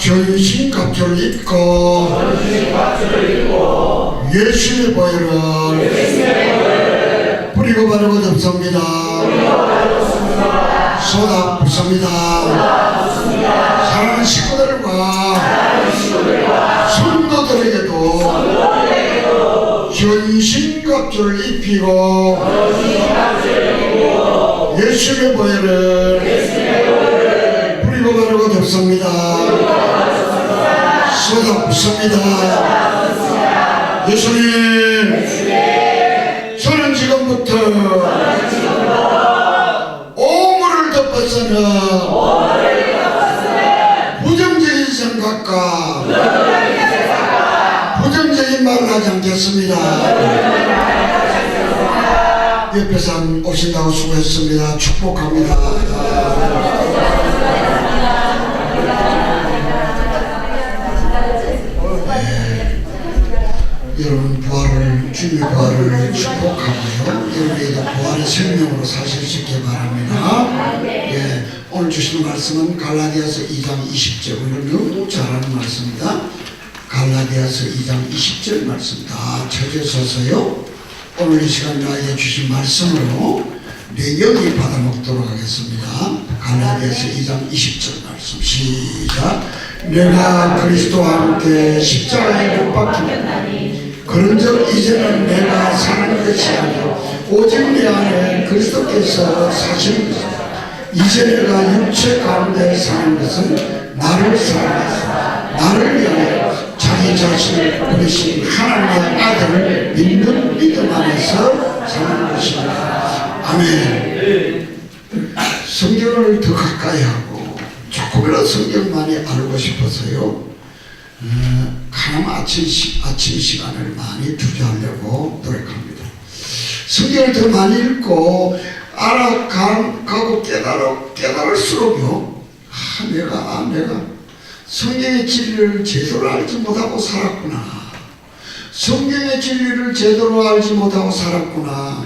전신갑주를 입고 예수의 보혈을 뿌리고 바르고 덮습니다. 쏟아 붓습니다. 사랑하는 식구들과 성도들에게도 전신갑주를 입히고 예수의 보혈을 뿌리고 바르고 덮습니다. 쏟아 붓습니다. 예수님, 저는 지금부터 오물을 덮어서는 부정적인 생각과 부정적인 말을 하지 않겠습니다. 옆에 사람 오신다고 수고했습니다. 축복합니다. 여러분 부활을, 주님의 부활을 축복하고요. 여러분에게도 부활의 생명으로 사실 수 있게 바랍니다. 예, 오늘 주시는 말씀은 갈라디아서 2장 20절. 오늘 너무 잘하는 말씀입니다. 갈라디아서 2장 20절 말씀 다 쳐주셔서요. 오늘 이 시간 나에게 주신 말씀으로 내 영이 받아먹도록 하겠습니다. 갈라디아서 2장 20절 말씀 시작. 내가 그리스도와 함께 십자가에 못 박히면 그런즉 이제는 내가 사는 것이 아니요 오직 내 안에 그리스도께서 사시는 것이다. 이제 내가 육체 가운데 사는 것은 나를 사랑해서 나를 위하여 자기 자신을 보내신 하나님의 아들을 믿는 믿음 안에서 사는 것입니다. 아멘. 성경을 더 가까이 하고 조금이라도 성경 많이 알고 싶어서요. 가나마 아침 시간을 많이 투자하려고 노력합니다. 성경을 더 많이 읽고 알아가고 깨달을수록요. 내가 성경의 진리를 제대로 알지 못하고 살았구나. 성경의 진리를 제대로 알지 못하고 살았구나.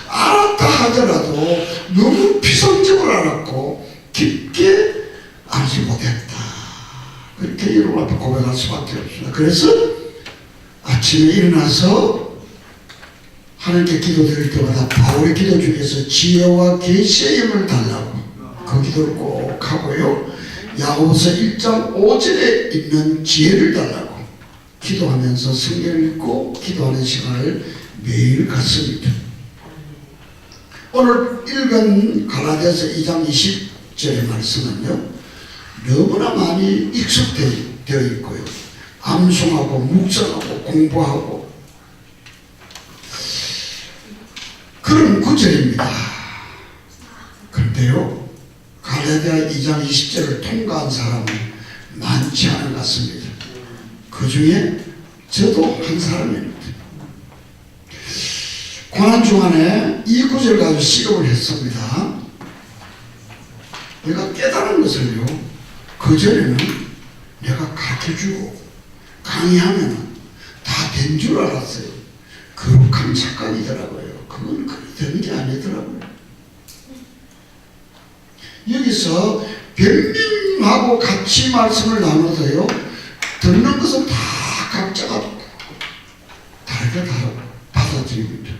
알았다 하더라도 너무 피상적으로 알았고 깊게 알지 못했다. 그렇게 여러분 앞에 고백할 수밖에 없습니다. 그래서 아침에 일어나서 하나님께 기도드릴 때마다 바울의 기도 중에서 지혜와 계시의 힘을 달라고 그 기도를 꼭 하고요. 야고보서 1장 5절에 있는 지혜를 달라고 기도하면서 성경을 읽고 기도하는 시간을 매일 갖습니다. 오늘 읽은 갈라디아서 2장 20절의 말씀은요. 너무나 많이 익숙되어 있고요. 암송하고 묵상하고 공부하고 그런 구절입니다. 그런데요. 갈라디아 2장 20절을 통과한 사람은 많지 않은 것 같습니다. 그 중에 저도 한 사람입니다. 고난주간에 이 구절 가지고 시험을 했습니다. 내가 깨달은 것을요. 그 전에는 내가 가르쳐주고 강의하면 다 된 줄 알았어요. 거룩한 착각이더라고요. 그건 그렇게 되는 게 아니더라고요. 여기서 100명하고 같이 말씀을 나눠서요. 듣는 것은 다 각자가 다르게 받아들입니다.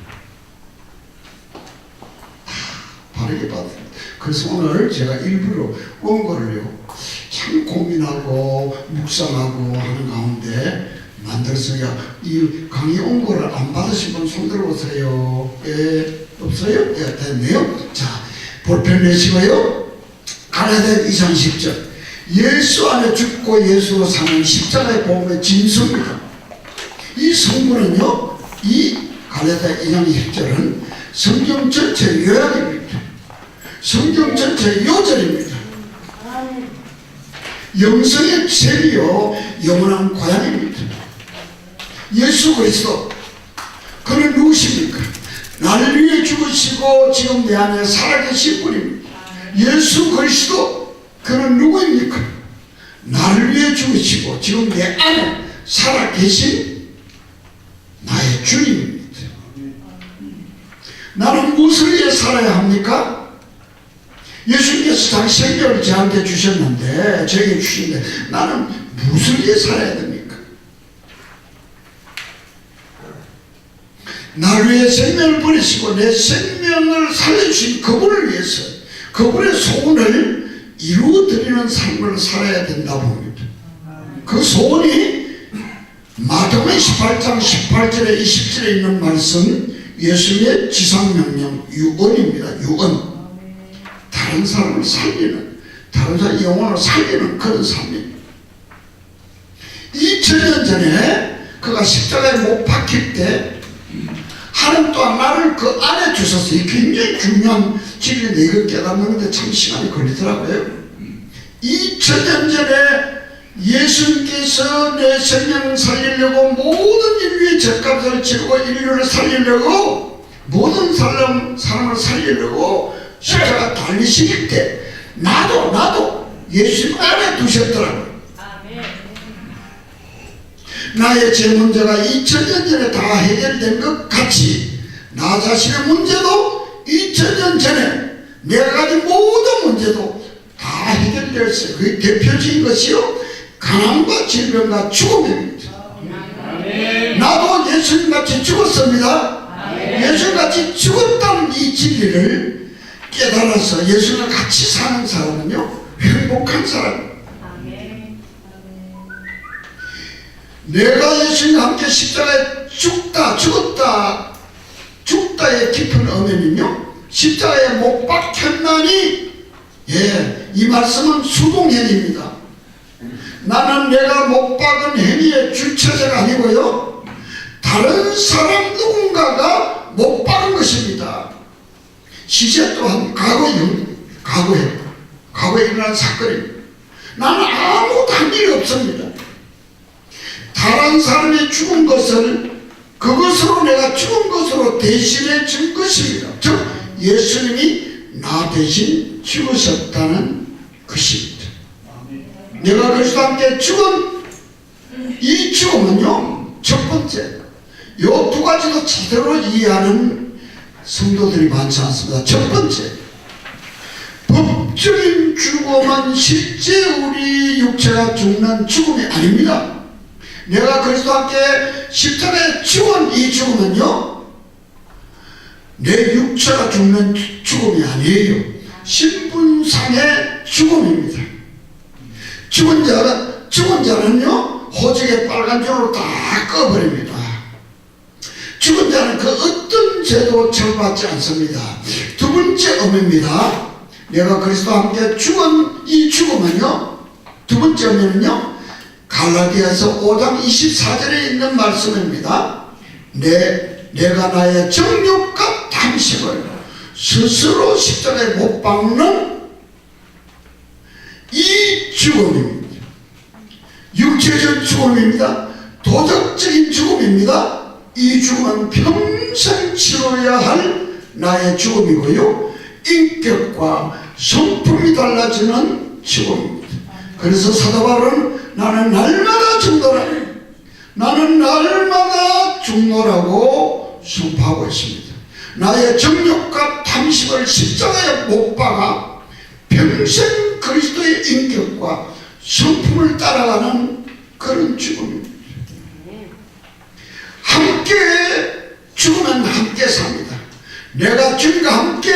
바르게 받아들입니다. 그래서 오늘 제가 일부러 원고를요. 참 고민하고 묵상하고 하는 가운데 만들었어요. 이 강의 원고를 안 받으신 분 손 들어보세요. 예, 없어요? 예, 됐네요. 자, 볼펜 내시고요. 갈라디아 2장 10절. 예수 안에 죽고 예수로 사는 십자가의 복음의 진수입니다. 이 성분은요, 이 갈라디아 2장 10절은 성경 전체 요약입니다. 성경 전체 요절입니다. 영성의 셀이요 영원한 고향입니다. 예수 그리스도 그는 누구십니까? 나를 위해 죽으시고 지금 내 안에 살아계신 분입니다. 예수 그리스도 그는 누구입니까? 나를 위해 죽으시고 지금 내 안에 살아계신 나의 주님입니다. 나는 무엇을 위해 살아야 합니까? 예수님께서 자기 생명을 저한테 주셨는데, 저에게 주시는데 나는 무슨 일에 살아야 됩니까? 나를 위해 생명을 버리시고 내 생명을 살려주신 그분을 위해서 그분의 소원을 이루어드리는 삶을 살아야 된다 봅니다. 그 소원이 마태복음 18장 18절에 20절에 있는 말씀, 예수님의 지상명령 유언입니다. 유언. 다른 사람을 살리는, 다른 사람의 영혼을 살리는 그런 삶입니다. 2000년 전에 그가 십자가에 못 박힐 때 하나님 또한 나를 그 안에 주셔서, 이 굉장히 중요한 진리인데 이걸 깨닫는데 참 시간이 걸리더라고요. 2000년 전에 예수님께서 내 생명을 살리려고 모든 인류의 죗값을 치르고 인류를 살리려고 모든 사람을 살리려고 십자가 달리실 때 나도 예수님 안에 두셨더라고요. 나의 제 문제가 2000년 전에 다 해결된 것 같이 나 자신의 문제도 2000년 전에 내가 가진 모든 문제도 다 해결되었어요. 그 대표적인 것이요, 가난과 질병과 죽음입니다. 나도 예수님같이 죽었습니다. 예수님같이 죽었다는 이 진리를 깨달아서 예수님과 같이 사는 사람은요, 행복한 사람입니다. 내가 예수님과 함께 십자가에 죽다의 깊은 의미는요, 십자가에 못 박혔나니, 이 말씀은 수동행위입니다. 나는 내가 못 박은 행위의 주체자가 아니고요, 다른 사람 누군가가 못 박은 것입니다. 시제 또한 과거에 일어난 사건입니다. 나는 아무것도 한 일이 없습니다. 다른 사람이 죽은 것을 그것으로 내가 죽은 것으로 대신해 준 것입니다. 즉 예수님이 나 대신 죽으셨다는 것입니다. 내가 그리스도와 함께 죽은 이 죽음은요, 첫 번째, 요 두 가지도 제대로 이해하는 성도들이 많지 않습니다. 첫 번째, 법적인 죽음은 실제 우리 육체가 죽는 죽음이 아닙니다. 내가 그리스도와 함께 십자가에 죽은 이 죽음은요, 내 육체가 죽는 죽음이 아니에요. 신분상의 죽음입니다. 죽은 자는요, 호적의 빨간 줄로 다 꺼버립니다. 죽은 자는 그 어떤 죄도 처벌받지 않습니다. 두 번째 의미입니다. 내가 그리스도와 함께 죽은 이 죽음은요, 두 번째 의미는요, 갈라디아서 5장 24절에 있는 말씀입니다. 내가 나의 정욕과 탐심을 스스로 십자가에 못 박는 이 죽음입니다. 육체적 죽음입니다. 도덕적인 죽음입니다. 이 죽음은 평생 치러야 할 나의 죽음이고요, 인격과 성품이 달라지는 죽음입니다. 그래서 사도 바울은 나는 날마다 죽노라고 선포하고 있습니다. 나의 정욕과 탐심을 십자가에 못 박아 평생 그리스도의 인격과 성품을 따라가는 그런 죽음입니다. 함께 죽으면 함께 삽니다. 내가 주님과 함께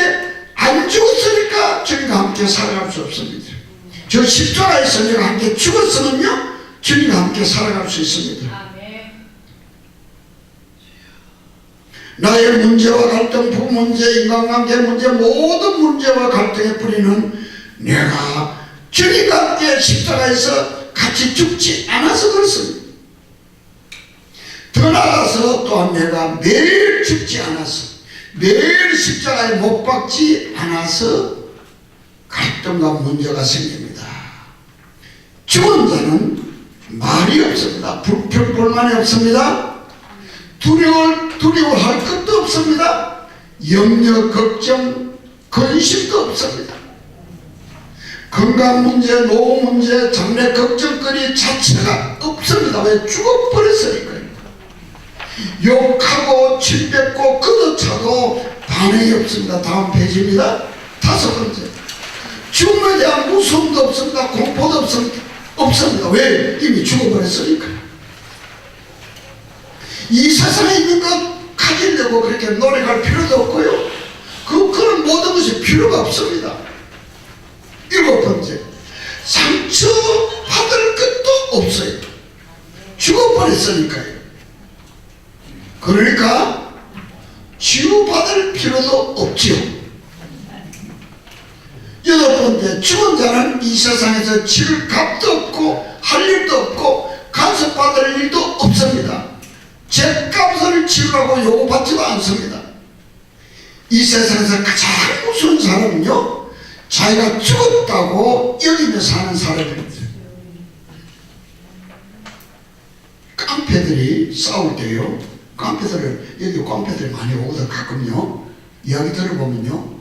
안 죽었으니까 주님과 함께 살아갈 수 없습니다. 저 십자가에서 내가 함께 죽었으면요, 주님과 함께 살아갈 수 있습니다. 나의 문제와 갈등, 부부 문제, 인간관계 문제, 모든 문제와 갈등의 뿌리는 내가 주님과 함께 십자가에서 같이 죽지 않아서 그렇습니다. 더 나아가서 또한 내가 매일 죽지 않아서, 매일 십자가에 못 박지 않아서 갈등과 문제가 생깁니다. 죽은 자는 말이 없습니다. 불평불만이 없습니다. 두려워할 것도 없습니다. 염려, 걱정, 근심도 없습니다. 건강 문제, 노후 문제, 장래 걱정거리 자체가 없습니다. 왜? 죽어버렸으니까요. 욕하고 침뱉고 걷어차도 반응이 없습니다. 다음 페이지입니다. 다섯 번째, 죽음에 대한 무서움도 없습니다. 공포도 없습니다. 왜? 이미 죽어버렸으니까. 이 세상에 있는 것 가지려고 그렇게 노력할 필요도 없고요. 그런 모든 것이 필요가 없습니다. 7번째, 상처받을 것도 없어요. 죽어버렸으니까요. 그러니까 치유받을 필요도 없지요. 8번째, 죽은 자는 이 세상에서 치를 값도 없고 할 일도 없고 간섭받을 일도 없습니다. 죗값을 치르라고 요구받지도 않습니다. 이 세상에서 가장 무서운 사람은요, 자기가 죽었다고 여기며 사는 사람입니다. 깡패들이 싸울 때요, 여기 깡패들이 많이 오거든. 가끔요 이야기 들어보면요,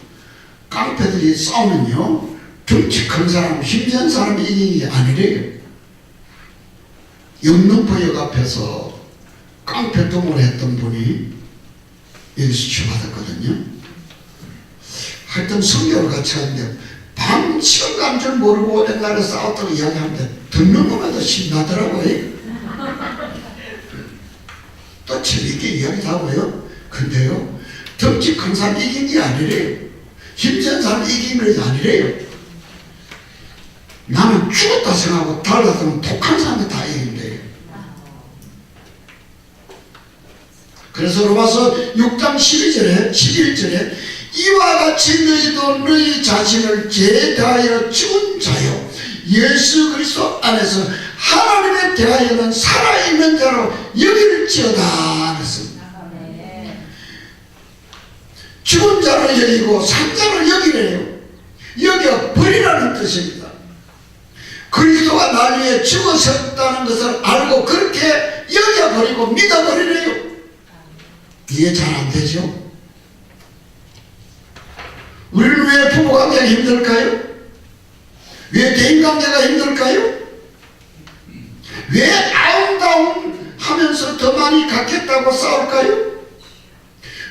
깡패들이 싸우면요 덩치 큰 사람, 힘센 사람이 이기는 게 아니래요. 영등포역 앞에서 깡패 동을 했던 분이 여기서 치료받았거든요. 하여튼 성교를 같이 하는데 밤 시간 간 줄 모르고 옛날에 싸웠다고 이야기하는데 듣는 것마다 신나더라고요. 또 재밌게 이야기도 하고요. 근데요, 덩치 큰 사람 이긴 게 아니래요. 힘센 사람 이긴 것이 아니래요. 나는 죽었다 생각하고 달랐으면 독한 사람이 다 이긴대요. 그래서 로마서 6장 11절에 이와 같이 너희도 너희 자신을 제대하여 죽은 자요 예수 그리스도 안에서 하나님에 대하여는 살아있는 자로 여길지어다 그랬습니다. 죽은 자로 여기고 산 자로 여기래요. 여겨 버리라는 뜻입니다. 그리스도가 날 위해 죽으셨다는 것을 알고 그렇게 여겨버리고 믿어버리래요. 이게 잘 안 되죠? 우리는 왜 부부관계가 힘들까요? 왜 대인관계가 힘들까요? 왜 아웅다웅 하면서 더 많이 갖겠다고 싸울까요?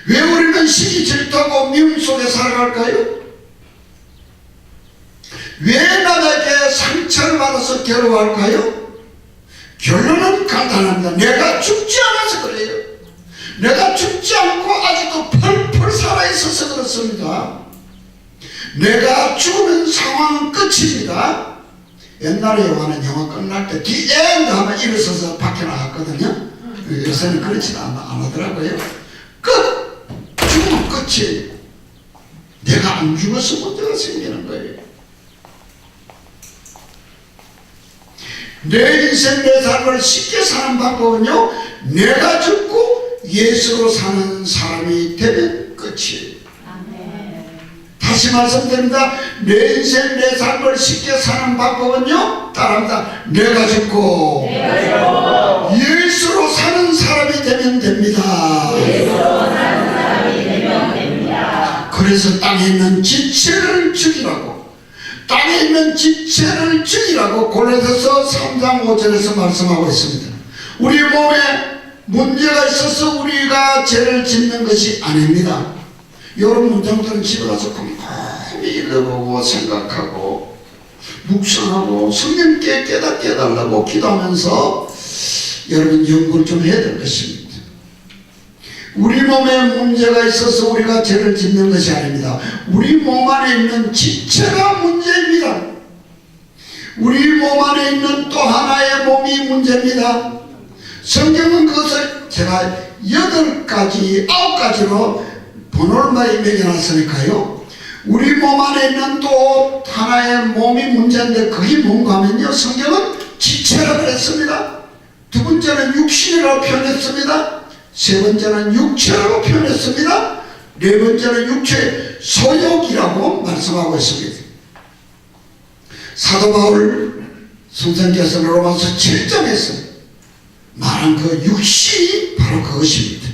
왜 우리는 시기 질투하고 미움 속에 살아갈까요? 왜 남에게 상처를 받아서 괴로워할까요? 결론은 간단합니다. 내가 죽지 않아서 그래요. 내가 죽지 않고 아직도 펄펄 살아있어서 그렇습니다. 내가 죽으면 상황은 끝입니다. 옛날에 영화는 영화 끝날 때 디엔드 하면 일어서서 밖에 나갔거든요. 요새는 그렇지는 안 하더라고요. 끝! 죽으면 끝이에요. 내가 안 죽어서 문제가 생기는 거예요. 내 인생 내 삶을 쉽게 사는 방법은요, 내가 죽고 예수로 사는 사람이 되면 끝이에요. 다시 말씀드립니다. 내 인생 내 삶을 쉽게 사는 방법은요, 따라합니다. 내가 죽고 예수로 사는 사람이 되면 됩니다. 그래서 땅에 있는 지체를 죽이라고, 땅에 있는 지체를 죽이라고 고린도서 3장 5절에서 말씀하고 있습니다. 우리 몸에 문제가 있어서 우리가 죄를 짓는 것이 아닙니다. 이런 문장들은 집에 가서 곰곰이 읽어보고 생각하고 묵상하고 성령께 깨닫게 해달라고 기도하면서 여러분 연구를 좀 해야 될 것입니다. 우리 몸에 문제가 있어서 우리가 죄를 짓는 것이 아닙니다. 우리 몸 안에 있는 지체가 문제입니다. 우리 몸 안에 있는 또 하나의 몸이 문제입니다. 성경은 그것을 제가 8가지, 9가지로 번호를 많이 매겨놨으니까요. 우리 몸 안에 있는 또 하나의 몸이 문제인데 그게 뭔가 하면요, 성경은 지체라고 했습니다. 두 번째는 육신이라고 표현했습니다. 세 번째는 육체라고 표현했습니다. 네 번째는 육체의 소욕이라고 말씀하고 있습니다. 사도 바울 선생께서 로마서 7장에서 말한 그 육신이 바로 그것입니다.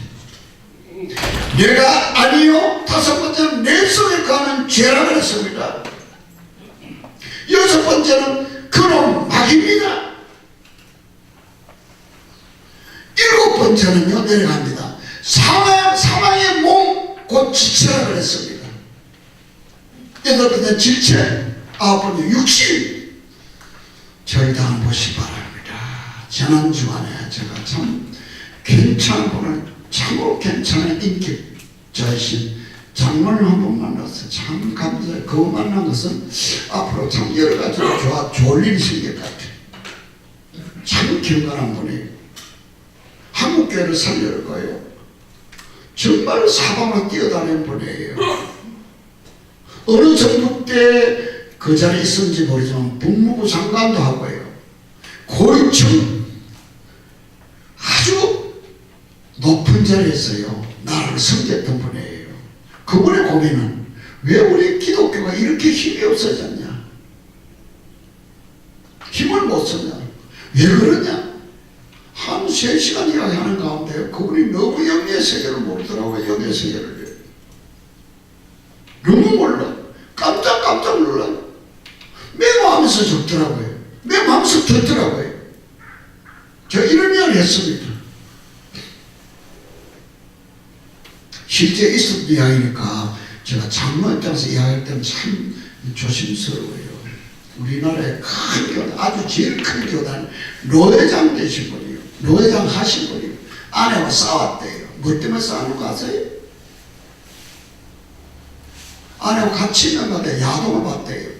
내가 아니요, 다섯 번째는 내 속에 가는 죄라고 했습니다. 여섯 번째는 그놈 마귀입니다. 일곱 번째는요, 내려갑니다. 사망의 몸, 곧 지체라고 했습니다. 여덟 번째 질체, 아버님 육신 저희도 한번 보시 바랍니다. 지난주간에 제가 참 괜찮은 분을 참으로 괜찮은 인격자이신 장로를 한번 만나서 참 감사해요. 그거 만난 것은 앞으로 참 여러 가지로 좋을 일이 생길 것 같아요. 참 경건한 분이에요. 한국교회를 살려올 거예요. 정말 사방으로 뛰어다니는 분이에요. 어느 정부 때 그 자리에 있었는지 모르지만 법무부 장관도 하고요. 고위층 아주 높은 자리에서요 나라를 섬겼던 분이에요. 그분의 고민은 왜 우리 기독교가 이렇게 힘이 없어졌냐, 힘을 못 쓰냐, 왜 그러냐. 한 3시간 이야기하는 가운데 그분이 너무 영의 세계를 모르더라고요. 영의 세계를 너무 몰라. 깜짝 놀라요. 메모하면서 적더라고요. 메모하면서 듣더라고요. 저 이런 이야기를 했습니다. 실제 있었던 이야기니까 제가 장로 입장에서 이야기할 때는 참 조심스러워요. 우리나라의 큰 교단, 아주 제일 큰 교단 노회장 되신 분이에요. 노회장 하신 분이에요. 아내와 싸웠대요. 뭐 때문에 싸우는 거 아세요? 아내와 같이 있는 건데 야동을 봤대요.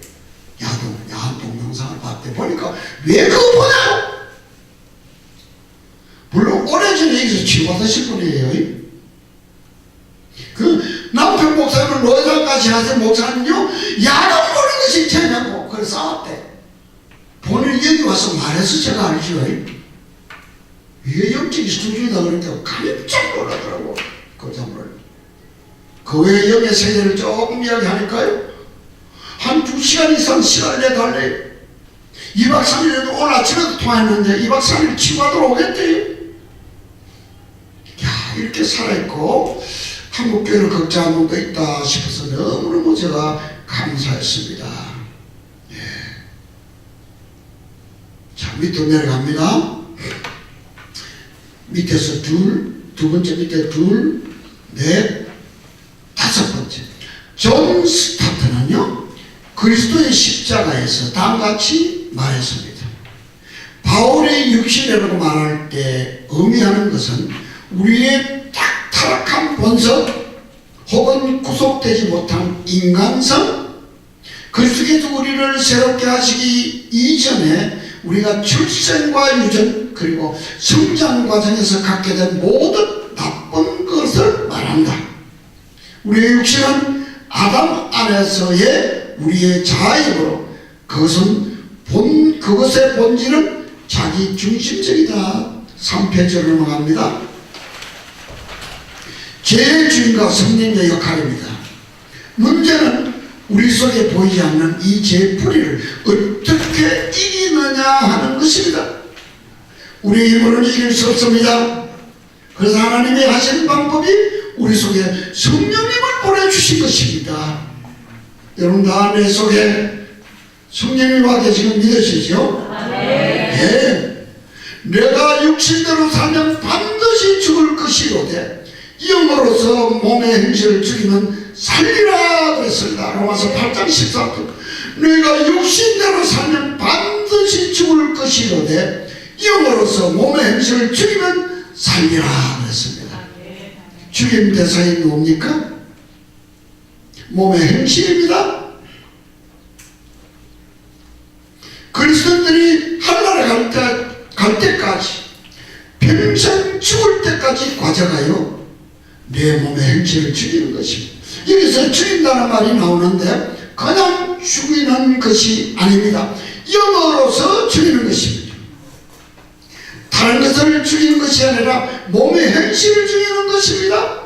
야한 동영상을 봤대. 보니까 왜 그거 보냐고. 물론 오래전에 여기서 치료받으신 분이에요. 그 남편 목사님을 노회장까지 하신 목사님요 야동 보는 것이 죄냐고. 그래서 싸웠대. 본인이 여기 와서 말해서 제가 알죠. 이게 영적인 수준이다 그러니까 깜짝 놀라더라고. 그 장로를. 그 외에 영의 세계를 조금 이야기하니까요 한 2시간 이상 시간을 내달래요. 2박 3일에도 오늘 아침에도 통화했는데 2박 3일 치과하러 오겠대요. 야, 이렇게 살아있고 한국교회를 걱정하는 분도 있다 싶어서 너무너무 제가 감사했습니다. 예. 자, 밑으로 내려갑니다. 밑에서 두 번째 밑에 둘, 넷, 다섯 번째. 존 스타트는요 그리스도의 십자가에서 다음같이 말했습니다. 바울의 육신이라고 말할 때 의미하는 것은 우리의 딱 타락한 본성 혹은 구속되지 못한 인간성, 그리스도께서 우리를 새롭게 하시기 이전에 우리가 출생과 유전 그리고 성장 과정에서 갖게 된 모든 나쁜 것을 말한다. 우리의 육신은 아담 안에서의 우리의 자아이므로 그것의 본질은 자기 중심적이다. 3페이지로 넘어갑니다. 죄의 주인과 성령의 역할입니다. 문제는 우리 속에 보이지 않는 이 죄의 뿌리를 어떻게 이기느냐 하는 것입니다. 우리 힘으로는 이길 수 없습니다. 그래서 하나님이 하시는 방법이 우리 속에 성령님을 보내주신 것입니다. 여러분 다 내 속에 성령님이 와 계시는 거 믿으시죠? 네. 내가 육신대로 살면 반드시 죽을 것이로되 영으로서 몸의 행실을 죽이면 살리라 그랬습니다. 로마서 8장 14절. 내가 육신대로 살면 반드시 죽을 것이로되 영으로서 몸의 행실을 죽이면 살리라 그랬습니다. 죽임 대상이 뭡니까? 몸의 행실입니다. 그리스도인들이 하늘나라에 갈 때까지 평생 죽을 때까지 과제가요 내 몸의 행실을 죽이는 것입니다. 여기서 죽인다는 말이 나오는데 그냥 죽이는 것이 아닙니다. 영어로서 죽이는 것입니다. 다른 것을 죽이는 것이 아니라 몸의 행실을 죽이는 것입니다.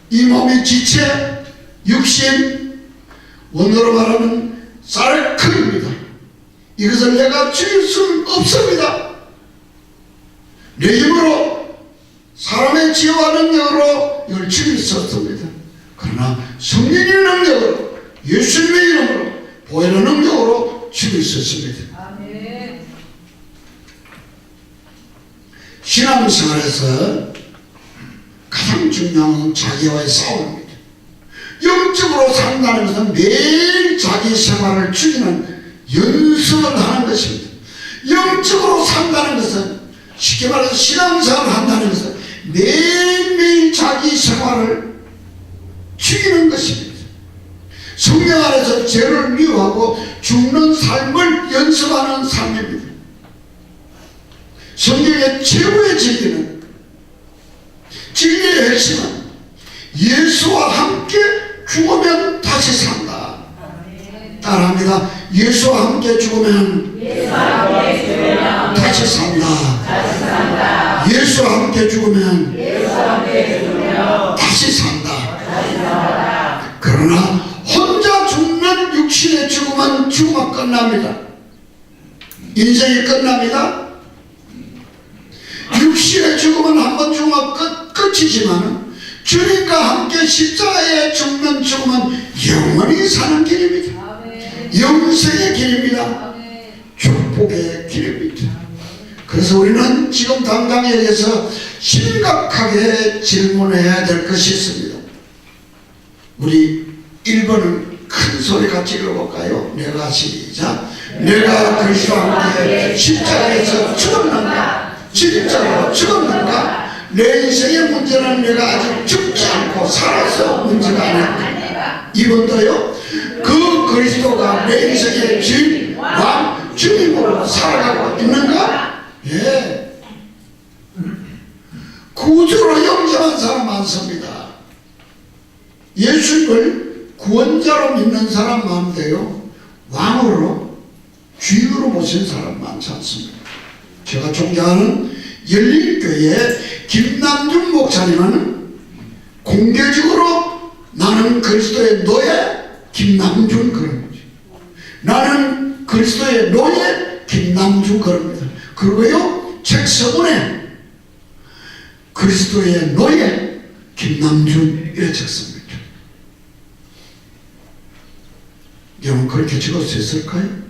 이 몸의 지체, 육신, 원어로 말하면 사르크입니다. 이것을 내가 죽일 수는 없습니다. 내 힘으로 사람의 지혜와 능력으로 이걸 죽일 수 없습니다. 그러나 성령의 능력으로 예수님의 이름으로 보혈의 능력으로 죽일 수 있습니다. 아멘. 신앙생활에서 가장 중요한 건 자기와의 싸움입니다. 영적으로 산다는 것은 매일 자기 생활을 죽이는 연습을 하는 것입니다. 영적으로 산다는 것은 쉽게 말해서 신앙생활을 한다는 것은 매일매일 자기 생활을 죽이는 것입니다. 성령 안에서 죄를 미워하고 죽는 삶을 연습하는 삶입니다. 성경의 최고의 진리는, 진리의 핵심은 예수와 함께 죽으면 다시 산다. 따라합니다. 예수와 함께 죽으면 다시 산다. 예수와 함께 죽으면 다시 산다. 그러나 혼자 죽는 육신의 죽음은 죽음은 끝납니다. 인생이 끝납니다. 육신의 죽음은 한번 죽으면 끝이지만 주님과 함께 십자가에 죽는 죽음은 영원히 사는 길입니다. 영생의 길입니다. 축복의 길입니다. 그래서 우리는 지금 당장 여기서 심각하게 질문해야 될 것이 있습니다. 우리 1번은 큰 소리 같이 읽어볼까요? 내가 시작. 내가 그리스도와 함께 십자가에서 죽었는가? 진짜로 죽었는가? 내 인생의 문제는 내가 아직 죽지 않고 살아서 문제가 아닙니다. 2번도요. 그 그리스도가 내 인생의 주인, 왕, 주님으로 살아가고 있는가? 예. 구주로 영접한 사람 많습니다. 예수님을 구원자로 믿는 사람 많은데요, 왕으로, 주인으로 모신 사람 많지 않습니다. 제가 존경하는 열린교회 김남준 목사님은 공개적으로 나는 그리스도의 노예 김남준 그런 거죠. 나는 그리스도의 노예 김남준 그럽니다. 그리고요, 책 서문에 그리스도의 노예 김남준 이렇게 적습니다. 여러분 그렇게 적을 수 있을까요?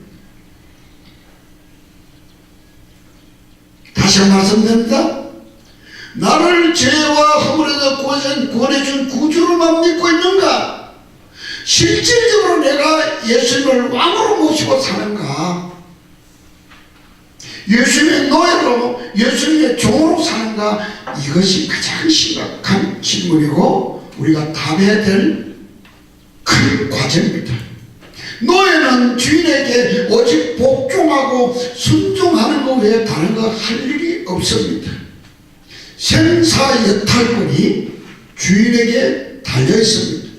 다시 말씀드립니다. 나를 죄와 허물에서 구원해준 구주로만 믿고 있는가? 실질적으로 내가 예수님을 왕으로 모시고 사는가? 예수님의 노예로, 예수님의 종으로 사는가? 이것이 가장 심각한 질문이고 우리가 답해야 될 큰 과제입니다. 노예는 주인에게 오직 복종하고 순종하는 것 외에 다른 거 할 일이 없습니다. 생사여탈권이 주인에게 달려 있습니다.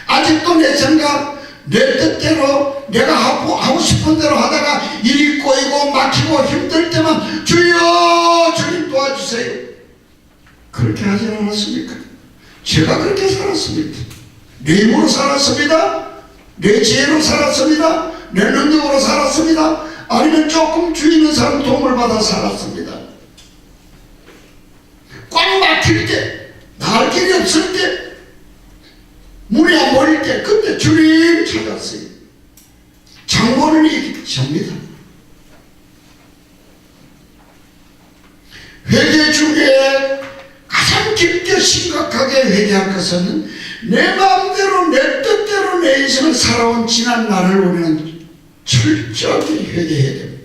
아직도 내 생각, 내 뜻대로 내가 하고 싶은 대로 하다가 일이 꼬이고 막히고 힘들 때만 주여 주님 도와주세요. 그렇게 하지 않았습니까? 제가 그렇게 살았습니다. 내 힘으로 살았습니다. 내 지혜로 살았습니다. 내 능력으로 살았습니다. 아니면 조금 주위 있는 사람 도움을 받아 살았습니다. 꽉 막힐 때, 나갈 길이 없을 때, 문이 안 보일 때, 그때 주님 찾았어요. 장본인이 접니다. 회개 중에 가장 깊게 심각하게 회개할 것은 내 마음대로 내 뜻대로 내 인생을 살아온 지난 날을 우리는 철저히 회개해야 됩니다.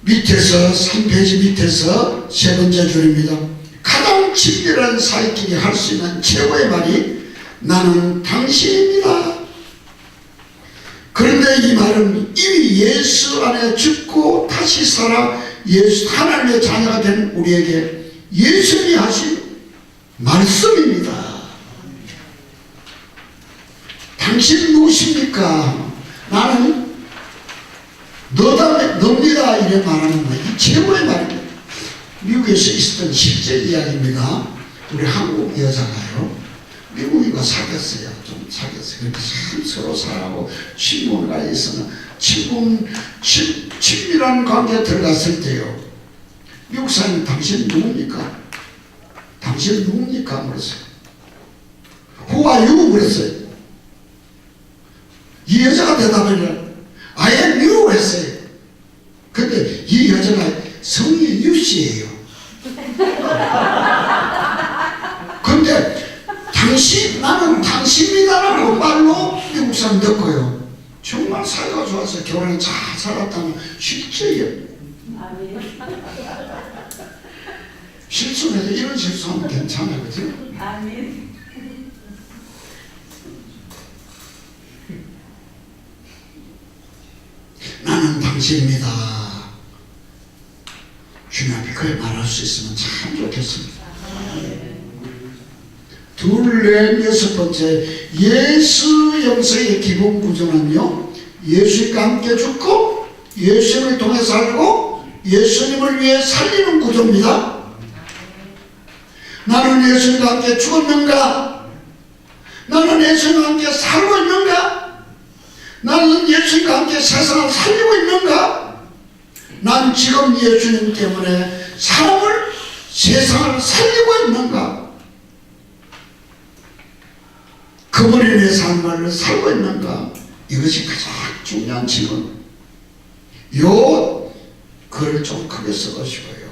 밑에서 3페이지 밑에서 세 번째 줄입니다. 가장 친밀한 사이끼리 할 수 있는 최고의 말이 나는 당신입니다. 그런데 이 말은 이미 예수 안에 죽고 다시 살아 예수 하나님의 자녀가 된 우리에게 예수님이 하신 말씀입니다. 당신 누구십니까? 나는 너입니다. 이래 말하는 거예요. 이 최고의 말입니다. 미국에서 있었던 실제 이야기입니다. 우리 한국 여자가요, 미국인과 사귀었어요. 좀 사귀었어요. 참 서로 사랑하고 친분가 있으나 친밀한 관계에 들어갔을 때요, 미국 사람이 당신 누굽니까? 당신 누굽니까? 그랬어요. Who are you? 그랬어요. 이 여자가 대답을 I am you 했어요. 근데 이 여자가 성이 유씨예요. 정말 사이가 좋아서 결혼을 잘 살았다는 실제예요. 실수해서 이런 실수하면 괜찮아요, 그죠? 아멘. 나는 당신입니다. 주님 앞에 그렇게 말할 수 있으면 참 좋겠습니다. 둘, 넷, 여섯 번째, 예수 영성의 기본 구조는요, 예수님과 함께 죽고 예수님을 통해 살고 예수님을 위해 살리는 구조입니다. 나는 예수님과 함께 죽었는가? 나는 예수님과 함께 살고 있는가? 나는 예수님과 함께 세상을 살리고 있는가? 난 지금 예수님 때문에 사람을, 세상을 살리고 있는가? 그분이 내 삶을 살고 있는가? 이것이 가장 중요한 질문. 요 글을 좀 크게 써보시고요.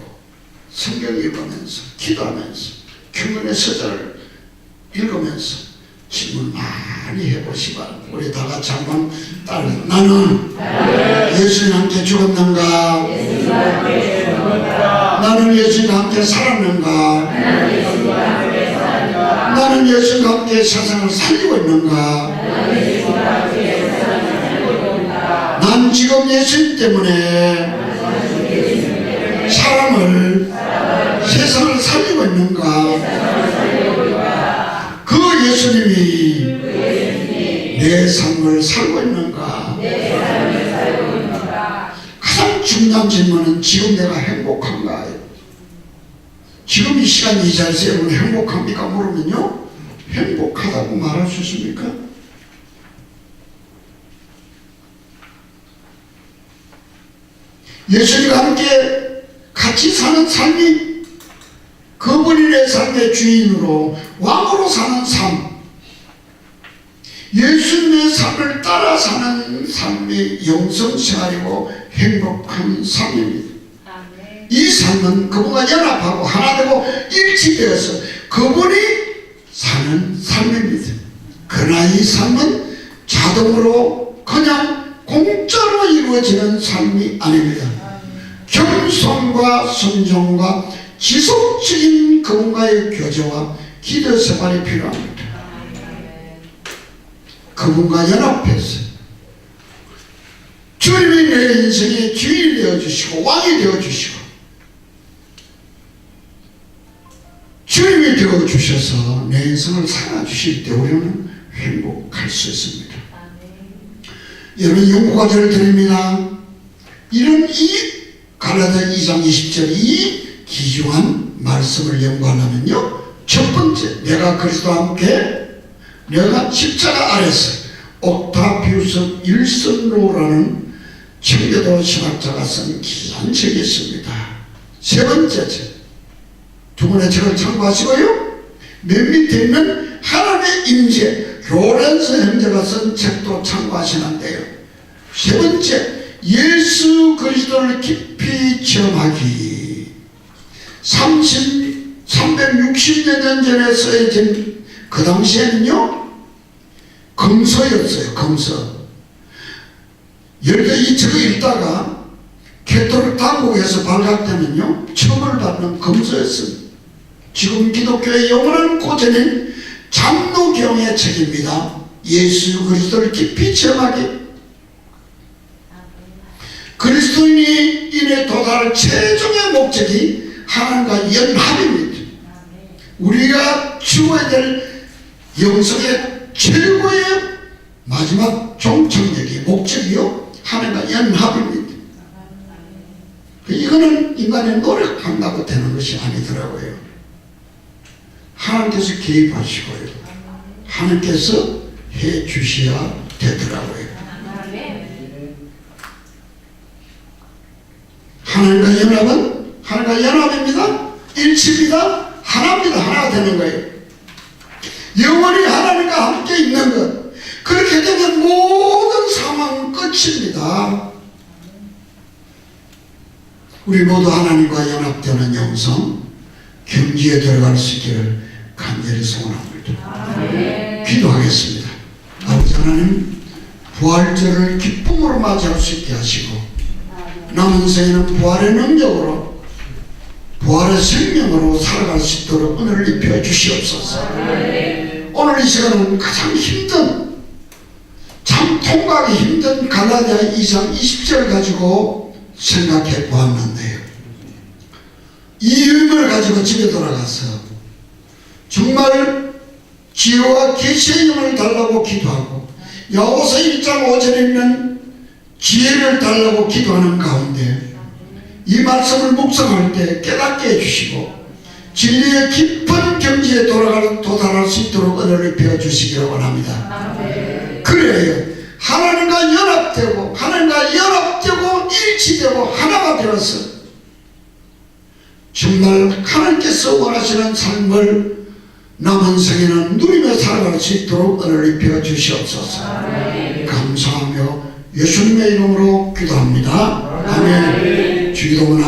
성경 읽으면서, 기도하면서, 경건의 서절을 읽으면서 질문 많이 해보시기 바랍니다. 우리 다 같이 한번 따라. 나는 예수님과 함께 죽었는가? 나는 예수님과 함께 살았는가? 나는 예수님과 함께 세상을 살리고 있는가? 난 지금 예수님 때문에 사람을, 세상을 살리고 있는가? 그 예수님이 내 삶을 살고 있는가? 가장 중요한 질문은 지금 내가 행복한가? 지금 이 시간 이 자리에서 여러분 행복합니까? 물으면요, 행복하다고 말할 수 있습니까? 예수님과 함께 같이 사는 삶이, 그분이 내 삶의 주인으로 왕으로 사는 삶, 예수님의 삶을 따라 사는 삶이 영성생활이고 행복한 삶입니다. 이 삶은 그분과 연합하고 하나 되고 일치되어서 그분이 사는 삶입니다. 그러나 이 삶은 자동으로 그냥 공짜로 이루어지는 삶이 아닙니다. 겸손과 순종과 지속적인 그분과의 교제와 기도 생활이 필요합니다. 그분과 연합해서 주님이 내 인생의 주인이 되어주시고 왕이 되어주시고 주님이 되어주셔서 내 인생을 살아주실 때 우리는 행복할 수 있습니다. 여러분, 연구과제를 드립니다. 이런 이 갈라디아 2장 20절 이 귀중한 말씀을 연구하려면요, 첫 번째, 내가 그리스도와 함께, 내가 십자가 아래서 옥타비우스 일선로라는 청교도 신학자가 쓴 귀한 책이 있습니다. 세 번째 책, 두 번의 책을 참고하시고요, 맨 밑에 있는 하나님의 임재 로렌스 형제가 쓴 책도 참고하시는데요, 세 번째, 예수 그리스도를 깊이 체험하기. 360여 년 전에 쓰여진, 그 당시에는요 금서였어요. 금서. 예를 들어 이 책을 읽다가 캐톨릭 당국에서 발각되면요 처벌을 받는 금서였습니다. 지금 기독교의 영원한 고전인 장로경의 책입니다. 예수 그리스도를 깊이 체험하기. 그리스도인이 인에 도달할 최종의 목적이 하나님과 연합입니다. 우리가 추구해야 될 영성의 최고의 마지막 종착역이, 목적이요, 하나님과 연합입니다. 이거는 인간이 노력한다고 되는 것이 아니더라고요. 하나님께서 개입하시고요, 하나님께서 해 주셔야 되더라고요. 하나님과 연합은, 하나님과 연합입니다. 일치입니다. 하나입니다. 하나가 되는 거예요. 영원히 하나님과 함께 있는 것. 그렇게 되면 모든 상황은 끝입니다. 우리 모두 하나님과 연합되는 영성, 경지에 들어갈 수 있기를 간절히 소원합니다. 기도하겠습니다. 아버지 하나님, 부활절을 기쁨으로 맞이할 수 있게 하시고 남은 생에는 부활의 능력으로 부활의 생명으로 살아갈 수 있도록 은혜를 입혀 주시옵소서. 오늘 이 시간은 가장 힘든, 참 통과하기 힘든 갈라디아 2장 20절 가지고 생각해 보았는데요. 이 의미를 가지고 집에 돌아가서 정말 지혜와 계시의 영을 달라고 기도하고 야고보서 1장 5절에 있는 지혜를 달라고 기도하는 가운데 이 말씀을 묵상할 때 깨닫게 해주시고 진리의 깊은 경지에 도달할 수 있도록 은혜를 베어주시기를 원합니다. 그래야 하나님과 연합되고 일치되고 하나가 되어서 정말 하나님께서 원하시는 삶을 남은 생에는 누리며 살아갈 수 있도록 은혜를 베어주시옵소서. 감사하며 예수님의 이름으로 기도합니다. 아멘. 주기도문